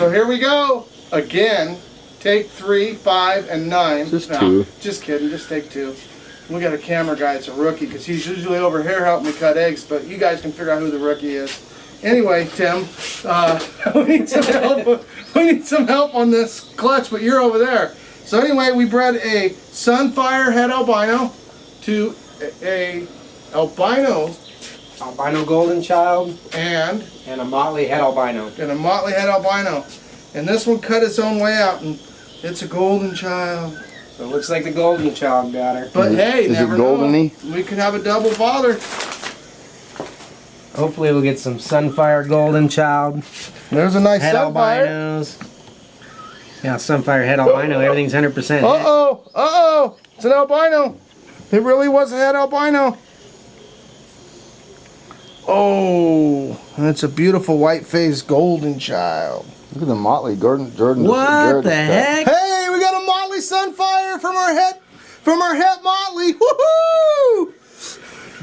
So here we go. Again, take 3, 5, and 9. Just 2. Just kidding, just take 2. We got a camera guy, it's a rookie, because he's usually over here helping me cut eggs, but you guys can figure out who the rookie is. Anyway, Tim, we need some help. We need some help on this clutch, but you're over there. So anyway, we bred a Sunfire Het-Albino to a albino golden child and a motley Het-Albino. And a motley Het-Albino. And this one cut its own way out, and it's a golden child. So it looks like the golden child got her. But hey, never know. Goldeny? We could have a double father. Hopefully we'll get some Sunfire golden child. There's a nice Sunfire. Het-Albinos. Yeah, Sunfire Het-Albino, everything's 100%. Uh-oh, uh-oh, it's an albino. It really was a Het-Albino. Oh, and it's a beautiful white-faced golden child. Look at the motley Jordan. What the heck? Hey, we got a motley Sunfire from our Het motley. Woohoo!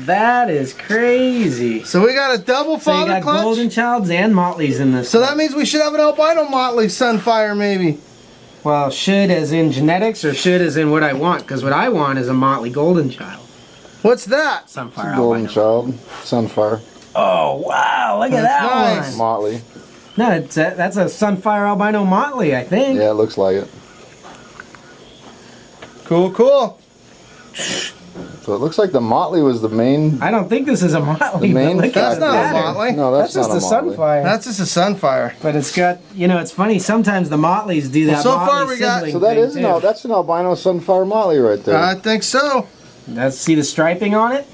That is crazy. So we got a double So you father got clutch. golden childs and motleys in this. So that means we should have an albino motley Sunfire, maybe. Well, should as in genetics or should as in what I want? Because what I want is a motley golden child. What's that? Sunfire Golden albino. child, Sunfire. Oh, wow. Look at That's that nice. one. Motley. No, that's a Sunfire albino motley, I think. Yeah, it looks like it. Cool, cool. So it looks like the motley was the main. I don't think this is a motley. The main but look That's at not a that. motley. No, that's That's just not a a motley. Sunfire. That's just a Sunfire. But it's got, you know, it's funny. Sometimes the motleys do that. Well, so far motley we got- sibling So that thing, is too. that's an albino Sunfire motley right there. I think so. Let's see the striping on it.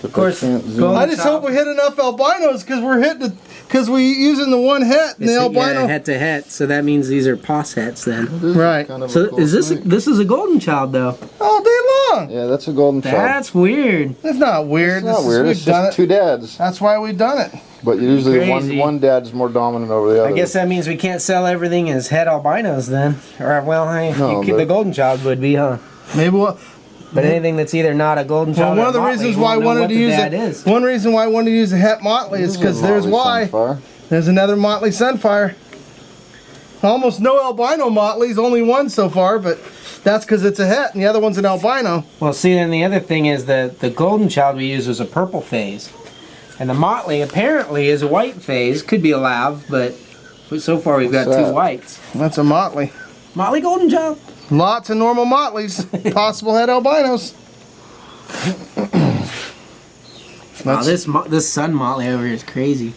Of course, golden I just hope we hit enough albinos because we using the one het and the albino. Het to het, so that means these are pos hets then. Right. Kind of So a cool is this snake. this is a golden child though? All day long. Yeah, that's a golden child. That's weird. It's not weird. It's not This is- weird. We've It's done just it. 2 dads. That's why we've done it. But usually Crazy. one dad's more dominant over the other. I guess that means we can't sell everything as het albinos then. Or well, No, the but- golden child would be, huh? Maybe we'll. But anything that's either not a golden Well, child one or of the a motley, reasons we why I won't know wanted what to the use dad it. is. One reason why I wanted to use a het motley is This because a there's motley why. Sunfire. There's another motley Sunfire. Almost no albino motleys, only one so far, but that's because it's a het and the other one's an albino. Well, see, then the other thing is that the golden child we use was a purple phase. And the motley apparently is a white phase. Could be a lav, but so far we've got What's 2 that? whites. That's a motley. Motley golden child. Lots of normal motleys, possible het albinos. Wow, this sun motley over here is crazy.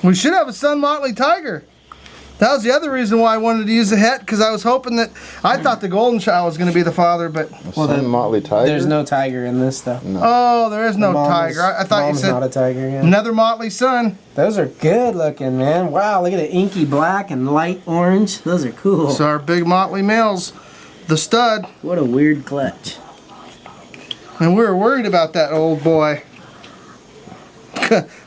We should have a sun motley tiger. That was the other reason why I wanted to use the het, because I was hoping that I thought the golden child was going to be the father, but Well, Sun the- motley tiger. There's no tiger in this though. oh, there is no Mom tiger. I thought you Mom's said not a tiger. Yeah. another motley son. Those are good looking, man. Wow, look at the inky black and light orange. Those are cool. So our big motley males, the stud, What a weird clutch. and we were worried about that old boy.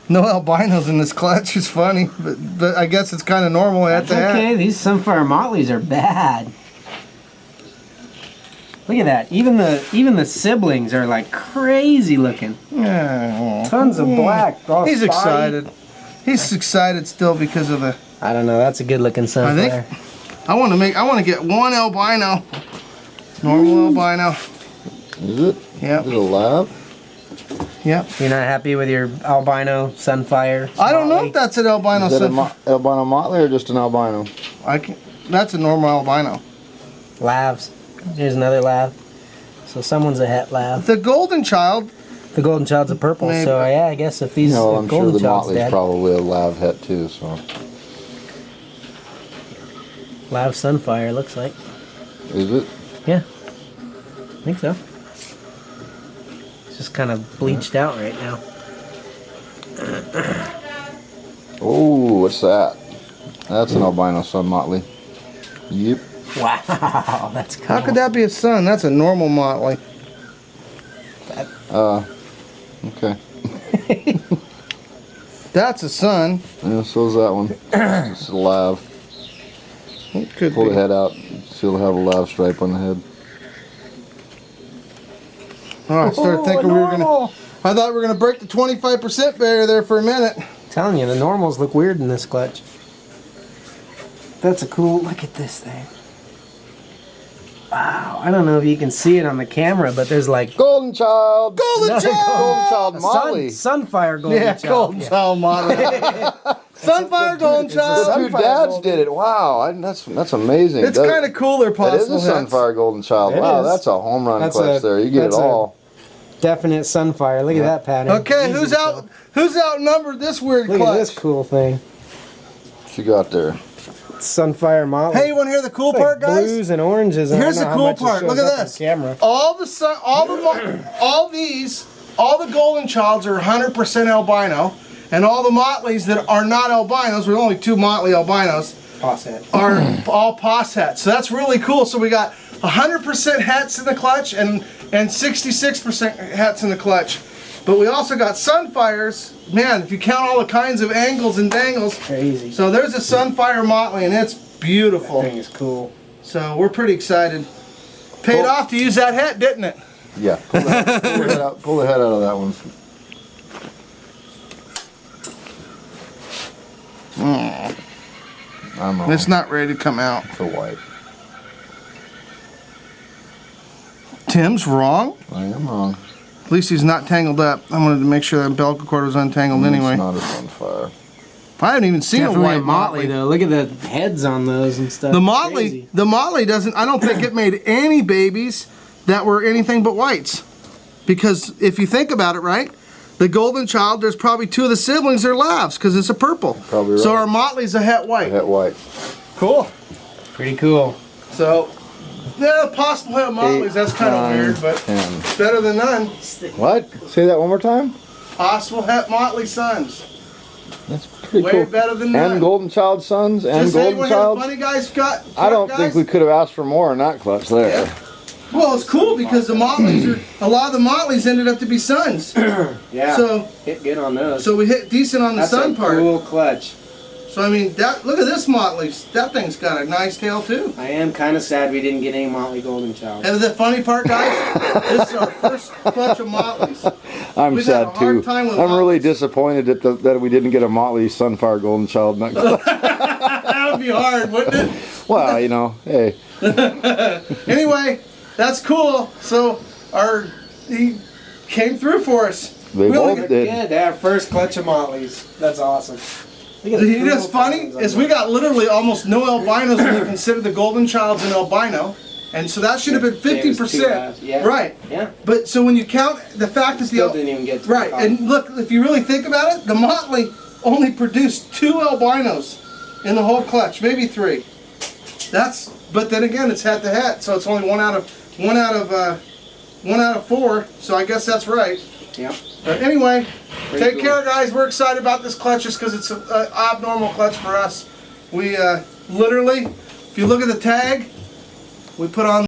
No albinos in this clutch is funny, but I guess it's kind of normal at That's the okay. hat. These Sunfire motleys are bad. Look at that. Even the siblings are like crazy looking. Yeah. Tons of black. All He's spotty. excited. He's excited still because of the. I don't know. That's a good looking Sunfire. I want to get one albino. Normal albino. Is it? Yep. Is it a lab? Yep. You're not happy with your albino Sunfire? I don't know motley? if that's an albino. Is that a Sun- albino motley or just an albino? That's a normal albino. Lavs. Here's another lav. So someone's a het lav. The golden child. The golden child's a purple. Maybe. So yeah, I guess if these No, if I'm sure golden the child's motley's dead, probably a lav het too. So lav Sunfire looks like. is it? Yeah, I think so. It's just kind of bleached out right now. Oh, what's that? That's an albino sun motley. Yep. Wow, that's cool. How could that be a son? That's a normal motley. Okay. That's a son. Yeah, so's that one. It's a lav. It could Pull be. the head out. She'll have a lav stripe on the head. Oh, I started thinking we were gonna. I thought we were gonna break the 25% barrier there for a minute. I'm telling you, the normals look weird in this clutch. That's a cool. Look at this thing. Wow, I don't know if you can see it on the camera, but there's like Golden child. Golden Another child. Golden child Motley. Sunfire golden Yeah, child. golden child Motley. Sunfire golden it's a child. The two Sunfire dads golden. did it. Wow, that's amazing. It's kind of cool. They're That is possible. a Sunfire golden child. It Wow, is. that's a home run That's clutch a- there. You get it that's a- all. Definite Sunfire. Look at that pattern. Okay, Easy who's to out? Who's outnumbered this weird Look clutch? at this cool thing. What you got there? Sunfire Motley. Hey, you want to hear the cool It's part, like guys? blues and oranges. And Here's I don't the know how cool much it part. Look shows at up on this. Camera. All the golden childs are 100% albino, and all the Motleys that are not albinos, we're only 2 Motley albinos, Posset. are all pos hets. So that's really cool. So we got 100% hets in the clutch and 66% hets in the clutch. But we also got Sunfires. Man, if you count all the kinds of angles and dangles. Crazy. So there's a Sunfire Motley, and it's beautiful. That thing is cool. So we're pretty excited. Paid Cool. off to use that het, didn't it? Yeah. Pull the head out of that one. I'm wrong. It's not ready to come out. It's a white. Tim's wrong. I am wrong. At least he's not tangled up. I wanted to make sure that umbilical cord was untangled anyway. It's not a Sunfire. I haven't even seen Definitely a white a Motley though. Look at the heads on those and stuff. The Motley doesn't. I don't think it made any babies that were anything but whites. Because if you think about it, right, the golden child, there's probably 2 of the siblings are lavs because it's a purple. Probably So right. our Motley's a het white. Het white. Cool. Pretty cool. So, yeah, possible het Motleys. That's kind of 9, weird, but 10. better than none. What? Say that one more time? Possible het Motley sons. That's pretty Way cool. better than none. And golden child sons and Just say golden what child. funny guys got. I don't guys? think we could have asked for more in that clutch there. Yeah. Well, it's cool because the Motleys are a lot of the Motleys ended up to be sons. Yeah. So hit good on those. so we hit decent on the That's sun a part. cool clutch. So I mean, that look at this Motley. That thing's got a nice tail too. I am kind of sad we didn't get any Motley golden child. And the funny part, guys, this is our first clutch of Motleys. I'm We've had a sad hard too. time with I'm really Motleys. disappointed that we didn't get a Motley Sunfire golden child in that clutch. That would be hard, wouldn't it? Well, you know, hey. Anyway, that's cool. So he came through for us. They We only both got- did. Good, our first clutch of Motleys. That's awesome. Look at the You know what's cool funny patterns on is that. we got literally almost no albinos when you consider the golden child's an albino, and so that should have been Yeah, it was 50%. 2 yeah. Right. Yeah. But so when you count the fact that Still the didn't even get to right, the and look, if you really think about it, the Motley only produced 2 albinos in the whole clutch, maybe 3. But then again, it's het to het, so it's only one out of 4. So I guess that's right. Yeah. But anyway, Pretty take cool. care, guys. We're excited about this clutch just because it's an abnormal clutch for us. We literally, if you look at the tag, we put on